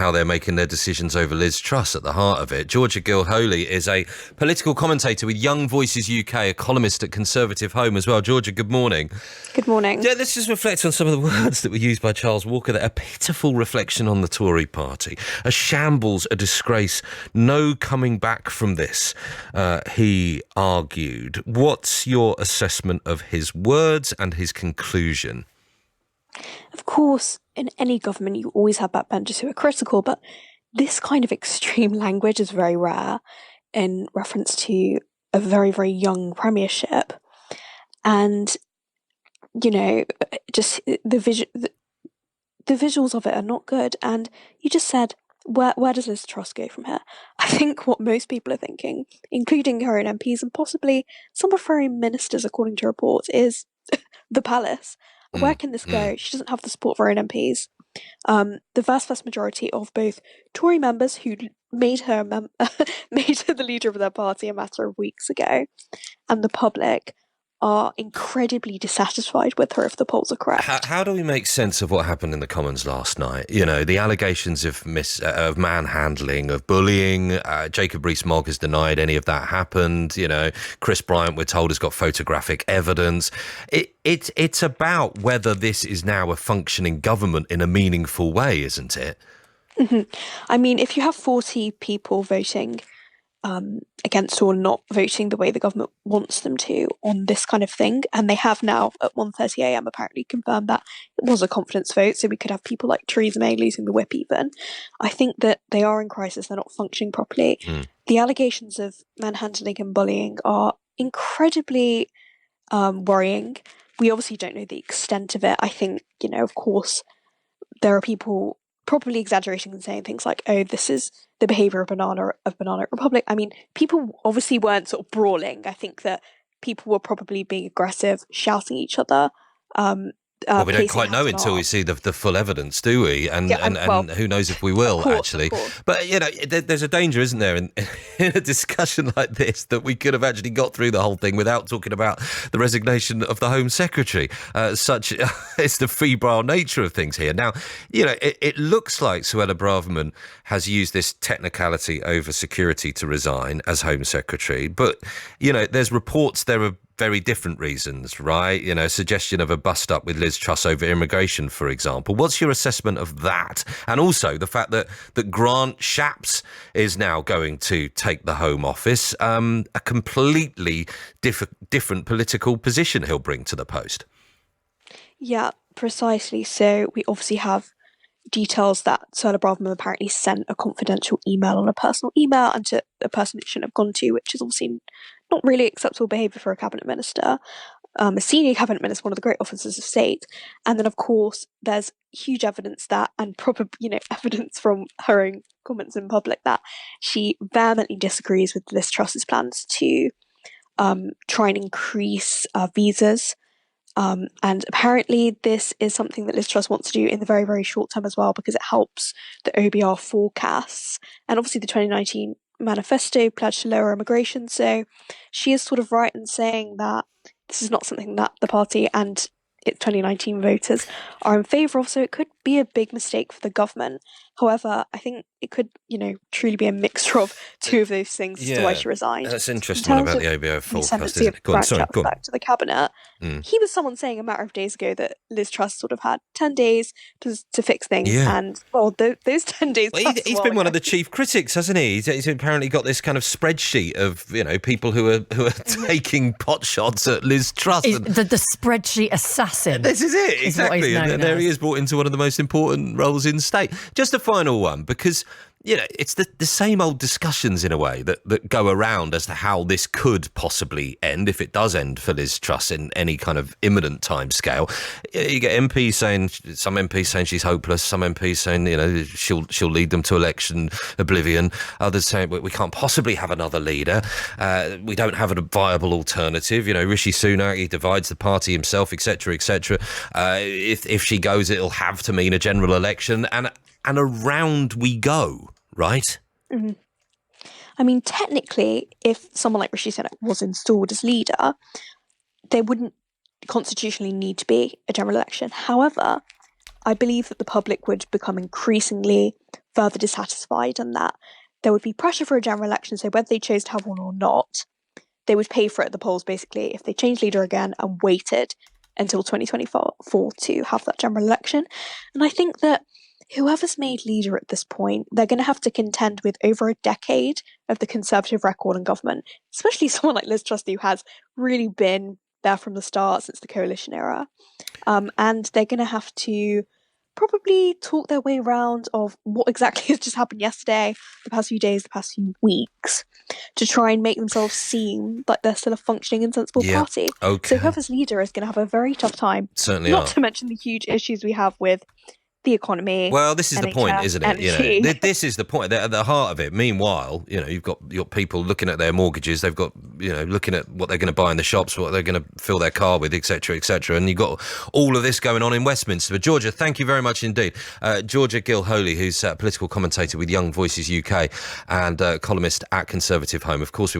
how they're making their decisions over Liz Truss at the heart of it. Georgia Gilholy is a political commentator with Young Voices UK, a columnist at Conservative Home as well. Georgia, good morning. Good morning. Yeah, let's just reflect on some of the words that were used by Charles Walker there. A pitiful reflection on the Tory party. A shambles, a disgrace. No coming back from this, he argued. What's your assessment of his words and his conclusion? Of course, in any government, you always have backbenchers who are critical, but this kind of extreme language is very rare in reference to a very, very young premiership. And, you know, just the visuals of it are not good. And you just said, where does Liz Truss go from here? I think what most people are thinking, including her own MPs and possibly some of her own ministers, according to reports, is the palace. Where can this go? She doesn't have the support of her own MPs. The vast majority of both Tory members who made her the leader of their party a matter of weeks ago, and the public are incredibly dissatisfied with her if the polls are correct. How do we make sense of what happened in the Commons last night? You know, the allegations of manhandling, of bullying. Jacob Rees-Mogg has denied any of that happened. You know, Chris Bryant, we're told, has got photographic evidence. It's about whether this is now a functioning government in a meaningful way, isn't it? Mm-hmm. I mean, if you have 40 people voting against or not voting the way the government wants them to on this kind of thing, and they have now at 1:30 a.m. apparently confirmed that it was a confidence vote, so we could have people like Theresa May losing the whip even. I think that they are in crisis, they're not functioning properly. The allegations of manhandling and bullying are incredibly worrying. We obviously don't know the extent of it. I think, you know, of course, there are people probably exaggerating and saying things like, oh, this is the behaviour of Banana Republic. I mean, people obviously weren't sort of brawling. I think that people were probably being aggressive, shouting at each other. Well, we don't quite know until we see the full evidence, do we? And who knows if we will, actually. But, you know, there's a danger, isn't there, in a discussion like this, that we could have actually got through the whole thing without talking about the resignation of the Home Secretary. Such is the febrile nature of things here. Now, you know, it looks like Suella Braverman has used this technicality over security to resign as Home Secretary. But, you know, there's reports there are very different reasons, right? You know, suggestion of a bust-up with Liz Truss over immigration, for example. What's your assessment of that? And also the fact that Grant Shapps is now going to take the Home Office, a completely different political position he'll bring to the post. Yeah, precisely. So we obviously have details that Suella Braverman apparently sent a confidential email on a personal email and to a person it shouldn't have gone to, which is obviously not really acceptable behaviour for a cabinet minister, a senior cabinet minister, one of the great officers of state. And then, of course, there's huge evidence that, and probably, you know, evidence from her own comments in public, that she vehemently disagrees with Liz Truss's plans to try and increase visas. And apparently this is something that Liz Truss wants to do in the very, very short term as well, because it helps the OBR forecasts. And obviously the 2019 manifesto pledged to lower immigration. So she is sort of right in saying that this is not something that the party and its 2019 voters are in favour of. So it could be a big mistake for the government. However, I think it could, you know, truly be a mixture of two of those things as to why she resigned. That's interesting about the OBO forecast. Back to the cabinet. He was someone saying a matter of days ago that Liz Truss sort of had 10 days to fix things. Yeah. And, well, those 10 days... Well, he's been one of the chief critics, hasn't he? He's apparently got this kind of spreadsheet of, you know, people who are taking pot shots at Liz Truss. The spreadsheet assassin. This is it, exactly. And there he is, brought into one of the most important roles in state. Just a final one, because, you know, it's the same old discussions in a way that go around as to how this could possibly end, if it does end for Liz Truss in any kind of imminent time scale. You get MPs saying, some MPs saying she's hopeless, some MPs saying, you know, she'll lead them to election oblivion, others saying we can't possibly have another leader, we don't have a viable alternative. You know, Rishi Sunak, he divides the party himself, etc., etc. If she goes, it'll have to mean a general election, and around we go, right? Mm-hmm. I mean, technically, if someone like Rishi Sunak was installed as leader, there wouldn't constitutionally need to be a general election. However, I believe that the public would become increasingly further dissatisfied, and that there would be pressure for a general election. So whether they chose to have one or not, they would pay for it at the polls, basically, if they changed leader again and waited until 2024 to have that general election. And I think that whoever's made leader at this point, they're going to have to contend with over a decade of the Conservative record in government, especially someone like Liz Truss, who has really been there from the start since the coalition era. And they're going to have to probably talk their way around of what exactly has just happened yesterday, the past few days, the past few weeks, to try and make themselves seem like they're still a functioning and sensible party. Okay. So whoever's leader is going to have a very tough time. Certainly not to mention the huge issues we have with the economy. Well, this is NHS, the point, isn't it? energy. You know, this is the point. They're at the heart of it. Meanwhile, you know, you've got people looking at their mortgages. They've got, you know, looking at what they're going to buy in the shops, what they're going to fill their car with, etc., etc. And you've got all of this going on in Westminster. But Georgia, thank you very much indeed. Georgia Gilholy, who's a political commentator with Young Voices UK and columnist at Conservative Home. Of course,